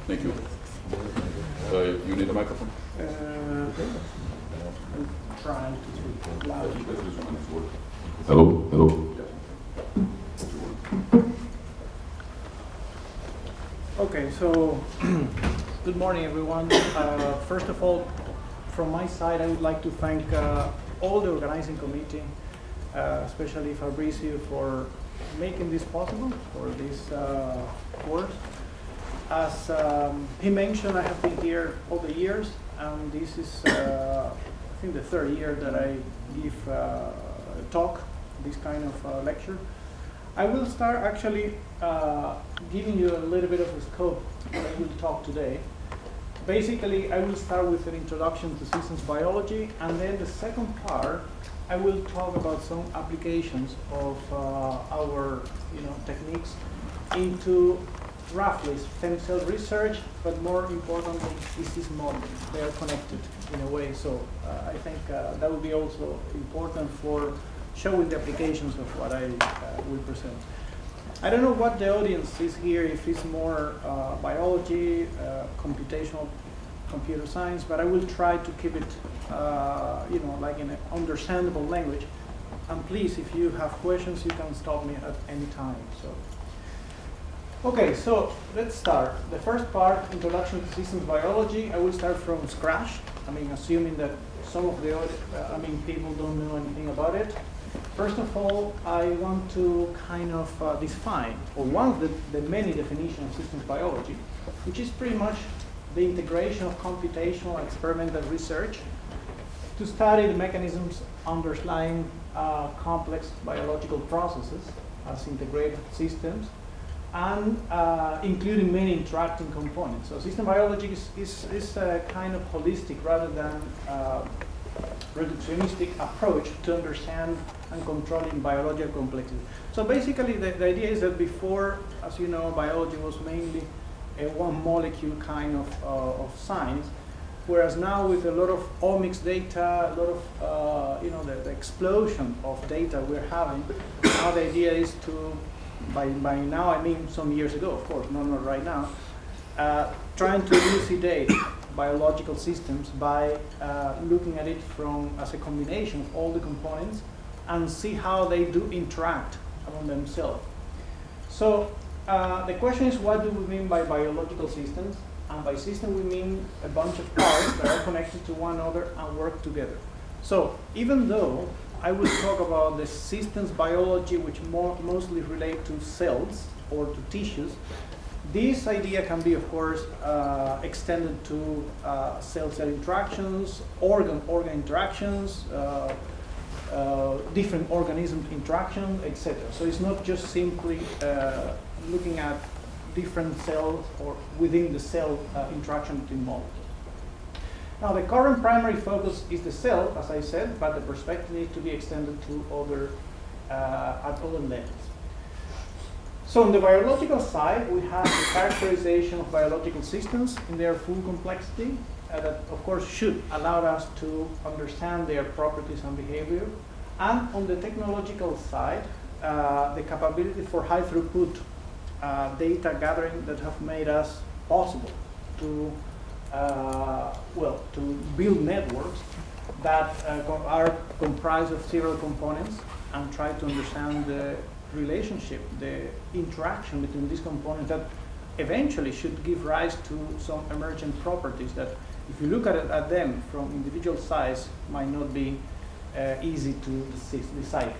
Thank you. You need a microphone? I'm trying to speak loud. Hello? Hello? Okay, so good morning, everyone. First of all, from my side, I would like to thank all the organizing committee, especially Fabrizio, for making this possible for this course. As he mentioned, I have been here all the years, and this is, I think, the third year that I give a talk, this kind of lecture. I will start actually giving you a little bit of a scope what I will talk today. Basically, I will start with an introduction to systems biology, and then the second part, I will talk about some applications of our techniques into roughly stem cell research, but more importantly, disease modeling. They are connected in a way, so I think that will be also important for showing the applications of what I will present. I don't know what the audience is here, if it's more biology, computational computer science, but I will try to keep it like in an understandable language. And please, if you have questions, you can stop me at any time. Okay, so let's start. The first part, introduction to systems biology, I will start from scratch. I mean, assuming that some of the people don't know anything about it. First of all, I want to kind of define, or one of the many definitions of systems biology, which is pretty much the integration of computational experimental research to study the mechanisms underlying complex biological processes as integrated systems, and including many interacting components. So system biology is a kind of holistic rather than reductionistic approach to understand and controlling biological complexity. So basically the idea is that before, as you know, biology was mainly a one molecule kind of science, whereas now with a lot of omics data, a lot of the explosion of data we're having, now the idea is to, by now I mean some years ago, of course, not right now, trying to elucidate biological systems by looking at it as a combination of all the components and see how they do interact among themselves. So the question is, what do we mean by biological systems? And by system we mean a bunch of parts that are connected to one another and work together. So even though I will talk about the systems biology, which mostly relate to cells or to tissues, this idea can be, of course, extended to cell-cell interactions, organ-organ interactions, different organism interactions, etc. So it's not just simply looking at different cells or within the cell interaction between molecules. Now, the current primary focus is the cell, as I said, but the perspective needs to be extended to at other levels. So on the biological side, we have the characterization of biological systems in their full complexity that, of course, should allow us to understand their properties and behavior. And on the technological side, the capability for high throughput data gathering that have made us possible to to build networks that are comprised of several components and try to understand the relationship, the interaction between these components that eventually should give rise to some emergent properties that, if you look at them from individual size, might not be easy to decipher.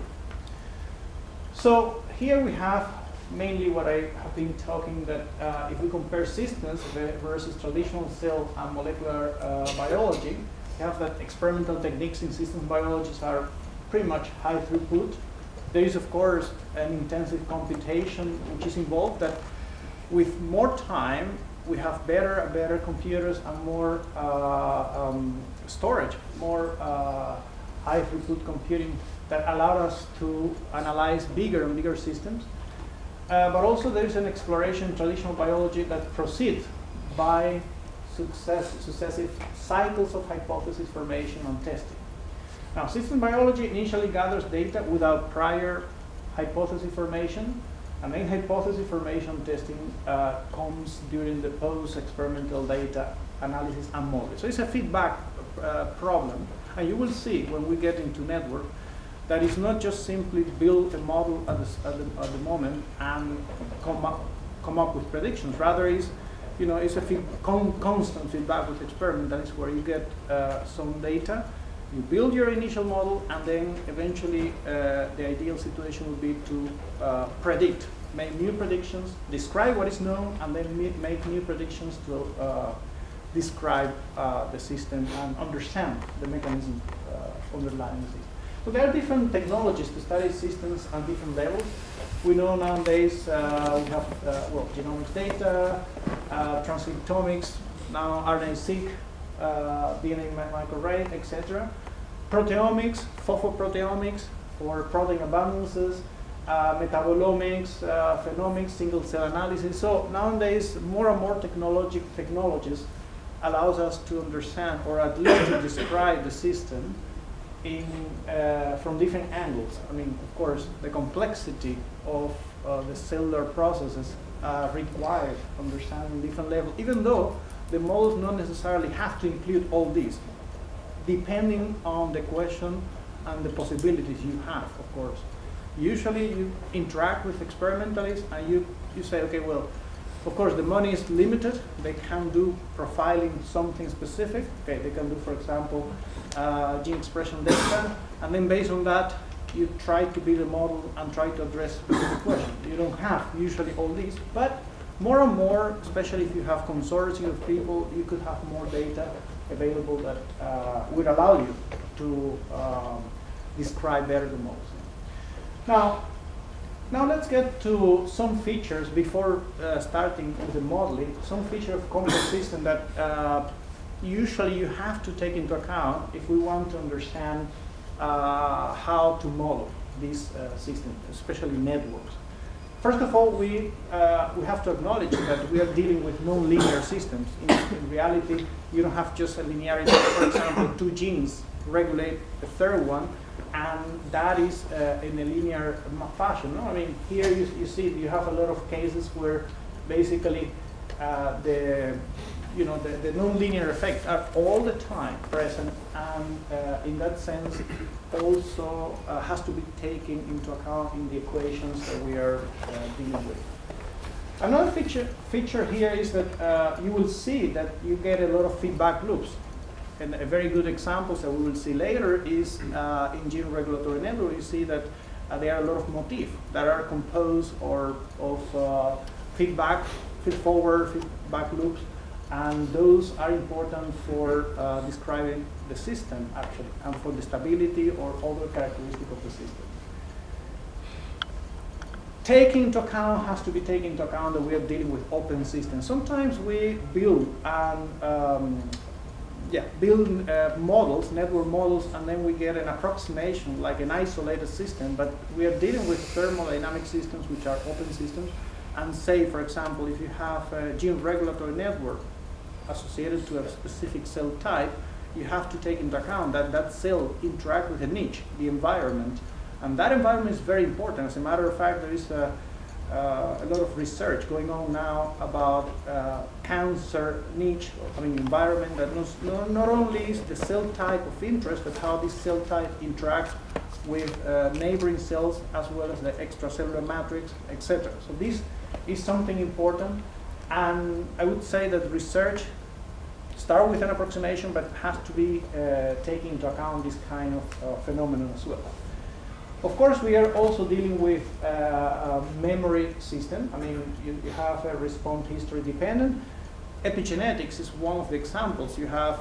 So here we have mainly what I have been talking, that if we compare systems versus traditional cell and molecular biology, we have that experimental techniques in systems biology are pretty much high throughput. There is, of course, an intensive computation which is involved, that with more time, we have better computers and more storage, more high throughput computing that allowed us to analyze bigger and bigger systems. But also there is an exploration in traditional biology that proceeds by successive cycles of hypothesis formation and testing. Now, system biology initially gathers data without prior hypothesis formation, And then hypothesis formation testing comes during the post-experimental data analysis and modeling. So it's a feedback problem. And you will see when we get into network that it's not just simply build a model at the moment and come up with predictions. Rather, it's a constant feedback with experiment. That is where you get some data, you build your initial model, and then eventually the ideal situation would be to predict, make new predictions, describe what is known, and then make new predictions to describe the system and understand the mechanism underlying the system. So there are different technologies to study systems on different levels. We know nowadays we have genomics data, transcriptomics, now RNA-seq, DNA microarray, etc. Proteomics, phosphoproteomics for protein abundances, metabolomics, phenomics, single cell analysis. So nowadays more and more technologies allows us to understand, or at least to describe the system from different angles. I mean, of course, the complexity of the cellular processes require understanding different levels, even though the models not necessarily have to include all these, depending on the question and the possibilities you have, of course. Usually you interact with experimentalists and you say, okay, well, of course the money is limited. They can do profiling something specific. Okay, they can do, for example, gene expression data, and then based on that, you try to build a model and try to address specific questions. You don't have usually all these, but more and more, especially if you have consortium of people, you could have more data available that would allow you to describe better the models. Now let's get to some features before starting with the modeling. Some features of complex system that usually you have to take into account if we want to understand how to model these systems, especially networks. First of all, we have to acknowledge that we are dealing with non-linear systems. In reality, you don't have just a linearity. For example, two genes regulate the third one, and that is in a linear fashion. No? I mean, here you see you have a lot of cases where basically the non-linear effects are all the time present, and in that sense also has to be taken into account in the equations that we are dealing with. Another feature here is that you will see that you get a lot of feedback loops. And a very good example that we will see later is in gene regulatory network. You see that there are a lot of motifs that are composed of feedback, feed-forward, feedback loops, and those are important for describing the system, actually, and for the stability or other characteristic of the system. Has to be taken into account that we are dealing with open systems. Sometimes we build models, network models, and then we get an approximation like an isolated system, but we are dealing with thermodynamic systems which are open systems. And say, for example, if you have a gene regulatory network associated to a specific cell type, you have to take into account that that cell interacts with a niche, the environment. And that environment is very important. As a matter of fact, there is a lot of research going on now about cancer niche, environment that not only is the cell type of interest, but how this cell type interacts with neighboring cells as well as the extracellular matrix, etc. So this is something important, and I would say that research start with an approximation, but has to be taking into account this kind of phenomenon as well. Of course, we are also dealing with a memory system. I mean, you have a response history dependent. Epigenetics is one of the examples. You have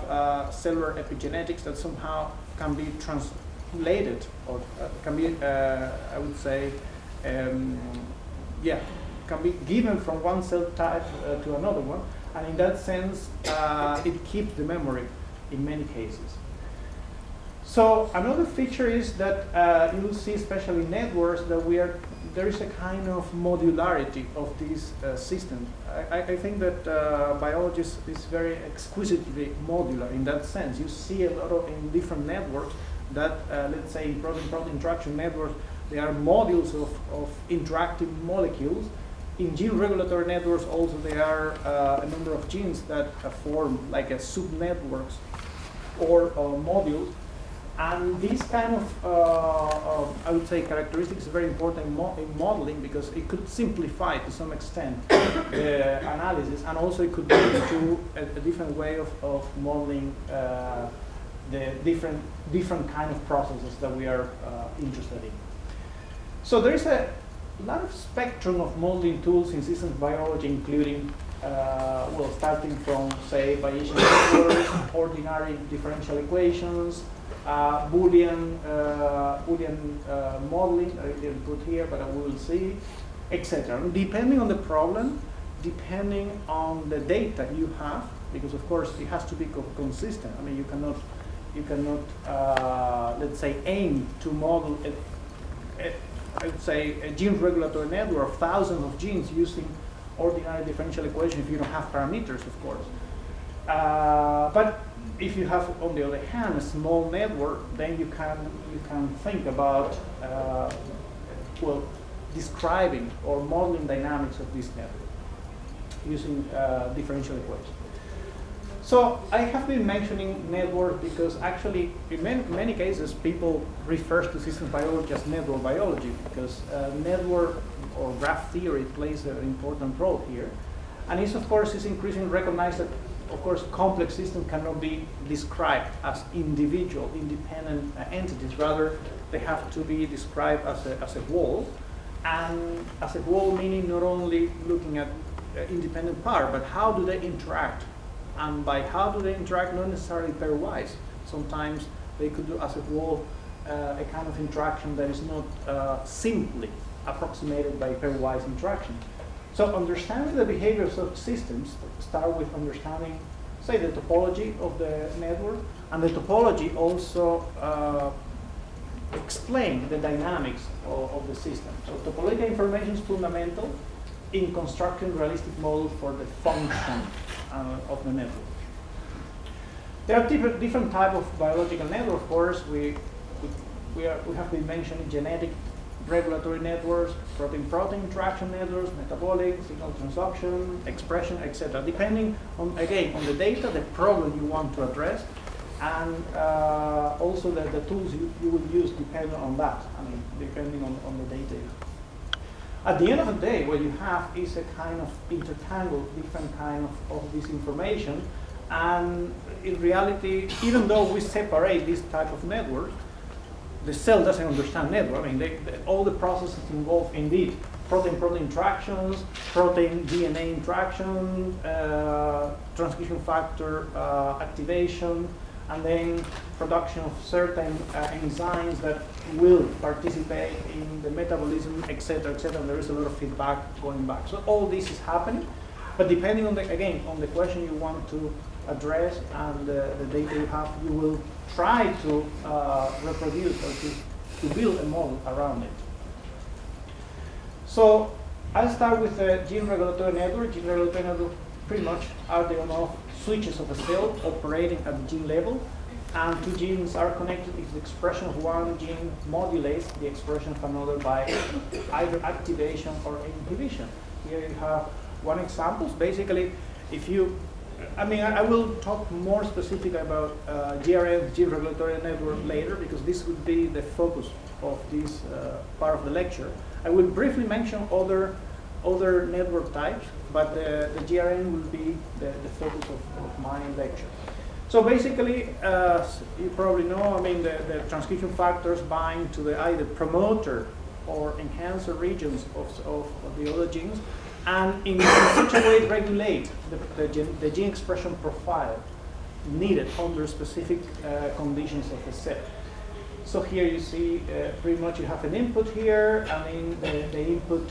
cellular epigenetics that somehow can be translated, or can be, I would say, can be given from one cell type to another one. And in that sense, it keeps the memory in many cases. So another feature is that you will see, especially in networks, that there is a kind of modularity of this system. I think that biology is very exquisitely modular in that sense. You see a lot of in different networks that, let's say, in protein-protein interaction networks, They are modules of interactive molecules. In gene regulatory networks also there are a number of genes that form like a subnetworks or modules. And this kind of, I would say, characteristics is very important in modeling because it could simplify to some extent the analysis, and also it could lead to a different way of modeling the different kind of processes that we are interested in. So there is a lot of spectrum of modeling tools in systems biology, including, well, starting from, say, Bayesian networks, ordinary differential equations, Boolean modeling, I didn't put here, but I will see, etc. Depending on the problem, depending on the data you have, because of course it has to be consistent. I mean, you cannot, let's say, aim to model I would say a gene regulatory network of thousands of genes using ordinary differential equation if you don't have parameters, of course. But if you have, on the other hand, a small network, then you can think about well, describing or modeling dynamics of this network using differential equations. So I have been mentioning network because actually in many cases people refer to systems biology as network biology because network or graph theory plays an important role here. And it's, of course, is increasingly recognized that, of course, complex systems cannot be described as individual, independent entities. Rather, they have to be described as a whole. And as a whole meaning not only looking at independent part, but how do they interact? And by how do they interact, not necessarily pairwise. Sometimes they could do as a whole a kind of interaction that is not simply approximated by pairwise interaction. So understanding the behaviors of systems start with understanding, say, the topology of the network, and the topology also explain the dynamics of the system. So topological information is fundamental in constructing realistic models for the function of the network. There are different type of biological network. Of course, we have been mentioning genetic regulatory networks, protein-protein interaction networks, metabolic, signal transduction, expression, etc. Depending on, again, on the data, the problem you want to address, and also the tools you will use depending on that. I mean, depending on the data. At the end of the day, what you have is a kind of intertangled, different kind of this information. And in reality, even though we separate this type of network, the cell doesn't understand network. I mean, all the processes involved, indeed, protein-protein interactions, protein-DNA interaction, transcription factor activation, and then production of certain enzymes that will participate in the metabolism, etc., etc. There is a lot of feedback going back. So all this is happening, but depending on the, again, on the question you want to address and the data you have, you will try to reproduce or to build a model around it. So I'll start with the gene regulatory network. Gene regulatory network pretty much are the on-off switches of a cell operating at the gene level, and two genes are connected if the expression of one gene modulates the expression of another by either activation or inhibition. Here you have one example. Basically, if you, I mean, I will talk more specific about GRN, gene regulatory network, later, because this would be the focus of this part of the lecture. I will briefly mention other network types, but the GRN will be the focus of my lecture. So basically, you probably know, I mean, the transcription factors bind to the either promoter or enhancer regions of the other genes, and in such a way regulate the gene expression profile needed under specific conditions of the cell. So here you see pretty much you have an input here. I mean, the input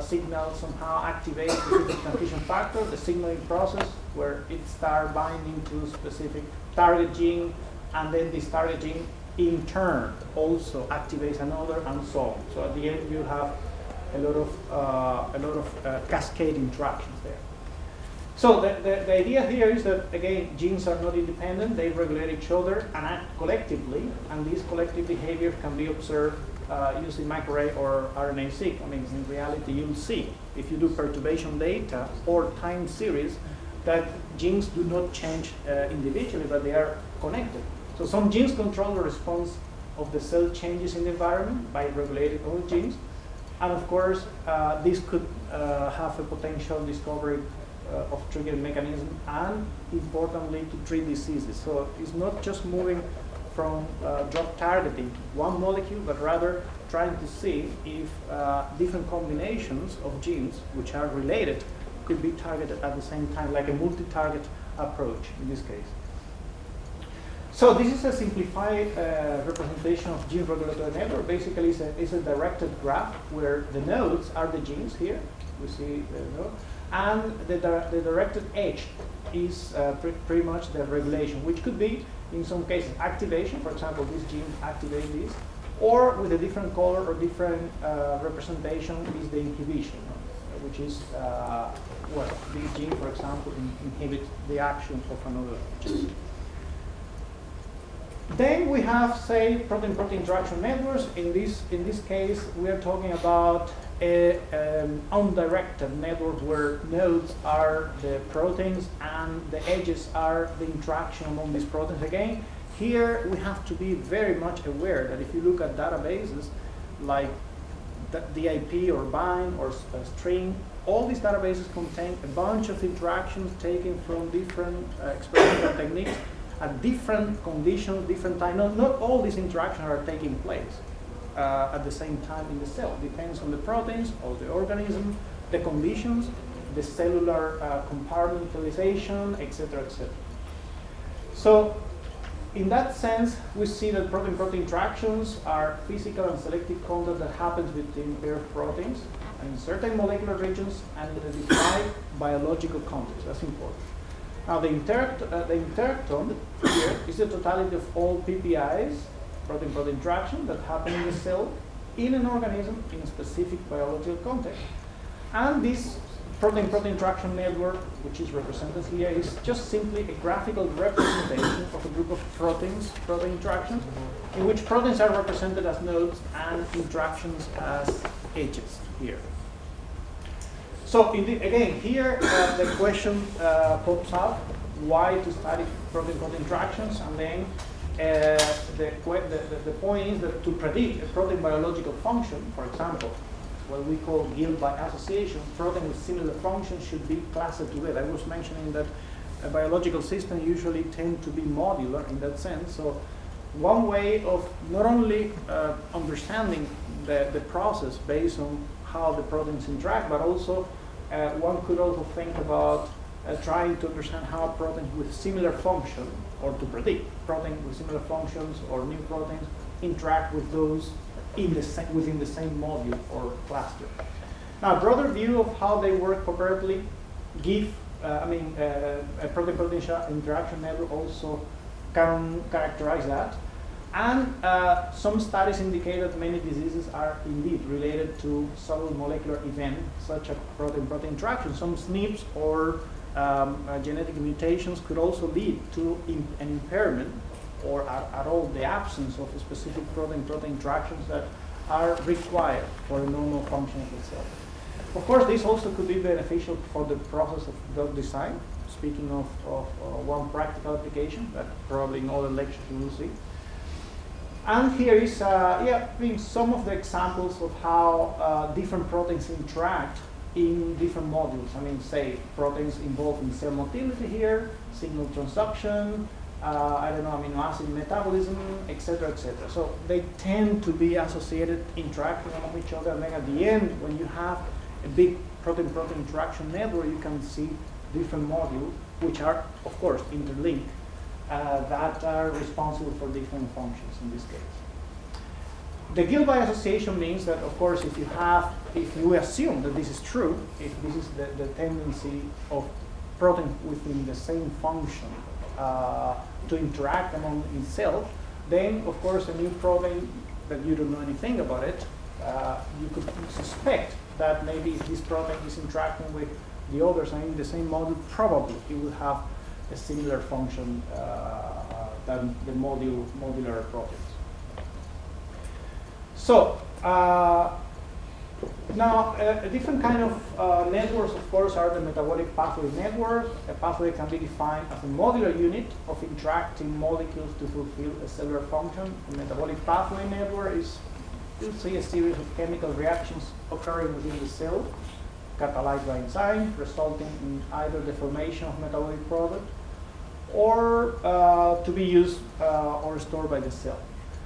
signal somehow activates specific transcription factor, the signaling process where it starts binding to specific target gene, and then this target gene in turn also activates another, and so on. So at the end you have a lot of cascade interactions there. So the idea here is that, again, genes are not independent, they regulate each other and act collectively, and these collective behaviors can be observed using microarray or RNA-seq. I mean, in reality, you'll see if you do perturbation data or time series that genes do not change individually, but they are connected. So some genes control the response of the cell changes in the environment by regulating other genes. And of course, this could have a potential discovery of triggering mechanism and, importantly, to treat diseases. So it's not just moving from drug targeting to one molecule, but rather trying to see if different combinations of genes which are related could be targeted at the same time, like a multi-target approach in this case. So this is a simplified representation of gene regulatory network. Basically, it's a directed graph where the nodes are the genes here. We see the node. And the directed edge is pretty much the regulation, which could be, in some cases, activation. For example, this gene activates this. Or with a different color or different representation is the inhibition, which is, well, this gene, for example, inhibits the action of another gene. Then we have, say, protein-protein interaction networks. In this case, we are talking about an undirected network where nodes are the proteins and the edges are the interaction among these proteins. Again, here we have to be very much aware that if you look at databases like DIP or BIND or string, all these databases contain a bunch of interactions taken from different experimental techniques at different conditions, different time. Not all these interactions are taking place at the same time in the cell. Depends on the proteins or the organism, the conditions, the cellular compartmentalization, etc., etc. So in that sense, we see that protein-protein interactions are physical and selective contact that happens between paired proteins and in certain molecular regions and in a defined biological context. That's important. Now, the interactome here is the totality of all PPIs, protein-protein interaction, that happen in the cell, in an organism, in a specific biological context. And this protein-protein interaction network, which is represented here, is just simply a graphical representation of a group of proteins, protein interactions, in which proteins are represented as nodes and interactions as edges here. So again, here the question pops up, why to study protein-protein interactions? And then the point is that to predict a protein biological function, for example, what we call guild by association, protein with similar functions should be clustered together. I was mentioning that a biological system usually tend to be modular in that sense. So one way of not only understanding the process based on how the proteins interact, but also one could also think about trying to understand how proteins with similar function, or to predict proteins with similar functions or new proteins interact with those within the same module or cluster. Now, a broader view of how they work cooperatively give, a protein-protein interaction network also can characterize that. And some studies indicate that many diseases are indeed related to subtle molecular events, such as protein-protein interaction. Some SNPs or genetic mutations could also lead to an impairment or at all the absence of specific protein-protein interactions that are required for a normal function of the cell. Of course, this also could be beneficial for the process of drug design, speaking of one practical application that probably in other lectures you will see. And here is some of the examples of how different proteins interact in different modules. I mean, say, proteins involved in cell motility here, signal transduction, amino acid metabolism, etc., etc. So they tend to be associated, interacting among each other, and then at the end, when you have a big protein-protein interaction network, you can see different modules, which are, of course, interlinked, that are responsible for different functions in this case. The guild by association means that, of course, if you assume that this is true, if this is the tendency of proteins within the same function to interact among itself, then, of course, a new protein that you don't know anything about it, you could suspect that maybe if this protein is interacting with the others and in the same module, probably it will have a similar function than the modular proteins. So now different kind of networks, of course, are the metabolic pathway network. A pathway can be defined as a modular unit of interacting molecules to fulfill a cellular function. A metabolic pathway network is, you'll see, a series of chemical reactions occurring within the cell, catalyzed by enzymes, resulting in either the formation of metabolic product or to be used or stored by the cell.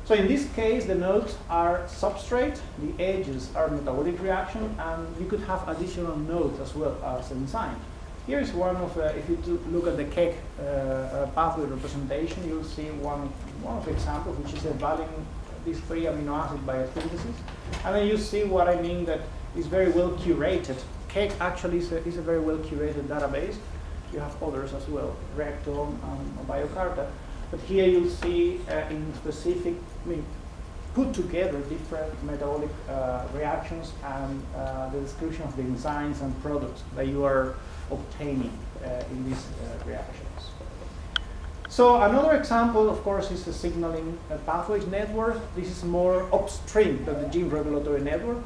So in this case, the nodes are substrate, the edges are metabolic reaction, and you could have additional nodes as well as enzymes. Here is one of, if you look at the cake pathway representation, you'll see one of the examples, which is involving these 3 amino acids biosynthesis. And then you see what I mean, that is very well curated. Cake actually is a very well curated database. You have others as well, Rectome and Biocarta. But here you'll see in specific, put together different metabolic reactions and the description of the enzymes and products that you are obtaining in these reactions. So another example, of course, is the signaling pathways network. This is more upstream than the gene regulatory network.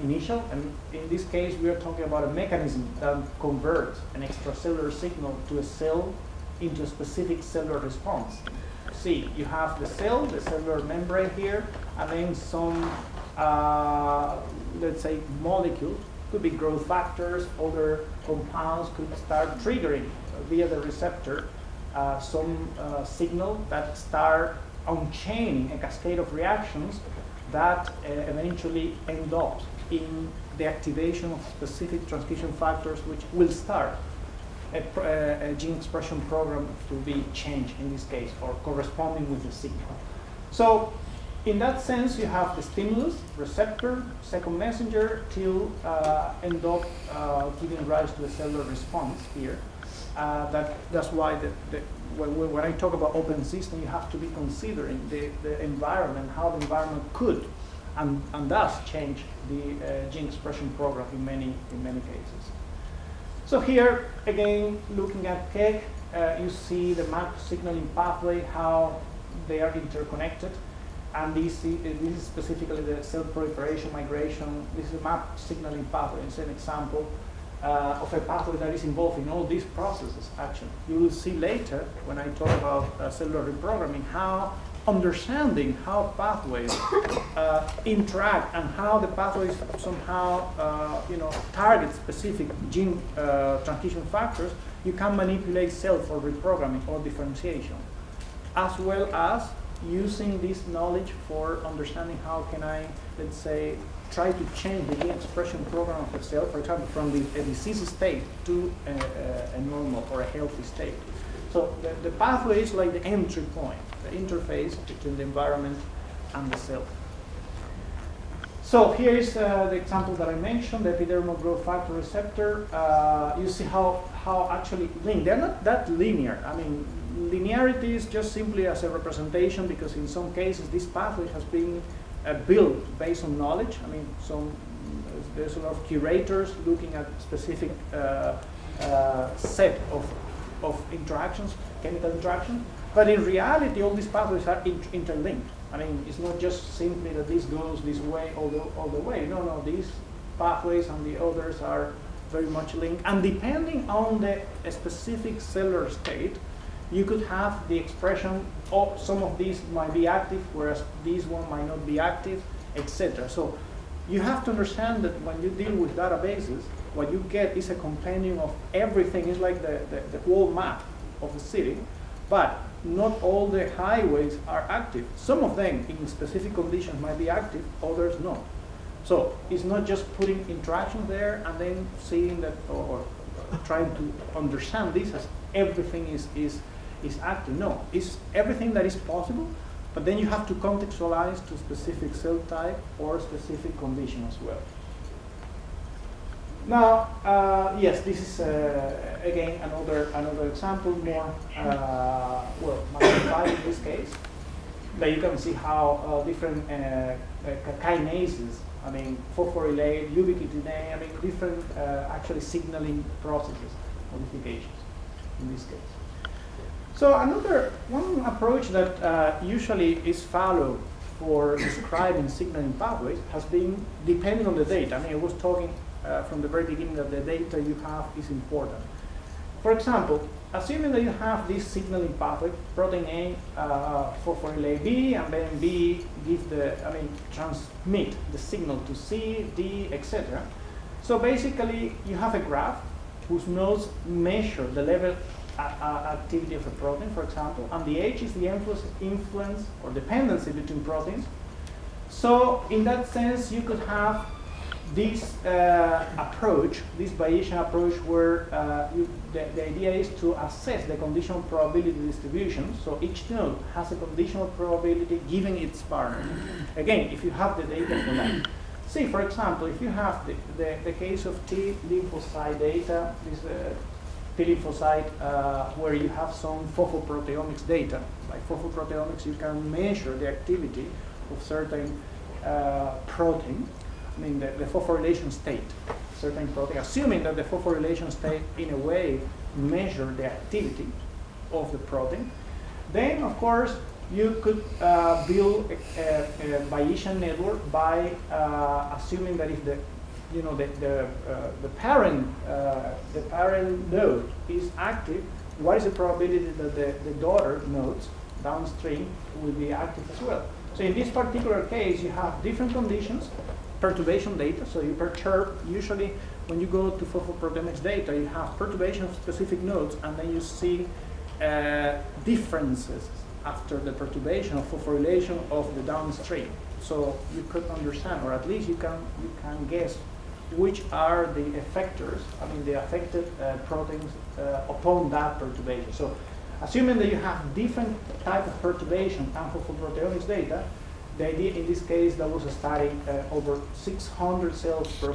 Initial, and in this case we are talking about a mechanism that converts an extracellular signal to a cell into a specific cellular response. See, you have the cell, the cellular membrane here, and then some, let's say, molecules, could be growth factors, other compounds could start triggering via the receptor some signal that start unchaining a cascade of reactions that eventually end up in the activation of specific transcription factors, which will start a gene expression program to be changed in this case, or corresponding with the signal. So in that sense, you have the stimulus, receptor, second messenger, till end up giving rise to a cellular response here. That's why when I talk about open system, you have to be considering the environment, how the environment could and thus change the gene expression program in many cases. So here, again, looking at cake, you see the map signaling pathway, how they are interconnected. And this is specifically the cell proliferation, migration. This is a map signaling pathway. It's an example of a pathway that is involved in all these processes, actually. You will see later, when I talk about cellular reprogramming, how understanding how pathways interact and how the pathways somehow target specific gene transcription factors, you can manipulate cell for reprogramming or differentiation, as well as using this knowledge for understanding how can I, let's say, try to change the gene expression program of a cell, for example, from a disease state to a normal or a healthy state. So the pathway is like the entry point, the interface between the environment and the cell. So here is the example that I mentioned, the epidermal growth factor receptor. You see how actually linked. They're not that linear. I mean, linearity is just simply as a representation, because in some cases this pathway has been built based on knowledge. I mean, there's a lot of curators looking at specific set of interactions, chemical interactions. But in reality, all these pathways are interlinked. I mean, it's not just simply that this goes this way all the way. No, these pathways and the others are very much linked. And depending on the specific cellular state, you could have the expression of some of these might be active, whereas this one might not be active, etc. So you have to understand that when you deal with databases, what you get is a compendium of everything. It's like the whole map of the city, but not all the highways are active. Some of them in specific conditions might be active, others not. So it's not just putting interactions there and then seeing that, or trying to understand this as everything is active. No, it's everything that is possible, but then you have to contextualize to specific cell type or specific condition as well. Now, yes, this is again another example, more magnified in this case. But you can see how different kinases, I mean, phosphorylate, ubiquitinase, I mean, different actually signaling processes, modifications in this case. So one approach that usually is followed for describing signaling pathways has been depending on the data. I mean, I was talking from the very beginning that the data you have is important. For example, assuming that you have this signaling pathway, protein A phosphorylate B, and then B transmit the signal to C, D, etc. So basically, you have a graph whose nodes measure the level activity of a protein, for example, and the H is the influence or dependency between proteins. So in that sense, you could have this approach, this Bayesian approach, where the idea is to assess the conditional probability distribution. So each node has a conditional probability given its partner. Again, if you have the data for that. See, for example, if you have the case of T lymphocyte data, this T lymphocyte where you have some phosphoproteomics data. Like phosphoproteomics, you can measure the activity of certain protein. I mean, the phosphorylation state, certain protein, assuming that the phosphorylation state in a way measure the activity of the protein, then of course you could build a Bayesian network by assuming that if the parent node is active, what is the probability that the daughter nodes downstream will be active as well? So in this particular case, you have different conditions. Perturbation data, so you perturb, usually when you go to phosphoproteomics data, you have perturbation of specific nodes, and then you see differences after the perturbation of phosphorylation of the downstream. So you could understand, or at least you can guess which are the effectors, I mean the affected proteins upon that perturbation. So assuming that you have different type of perturbation and phosphoproteomics data, the idea in this case that was a study over 600 cells per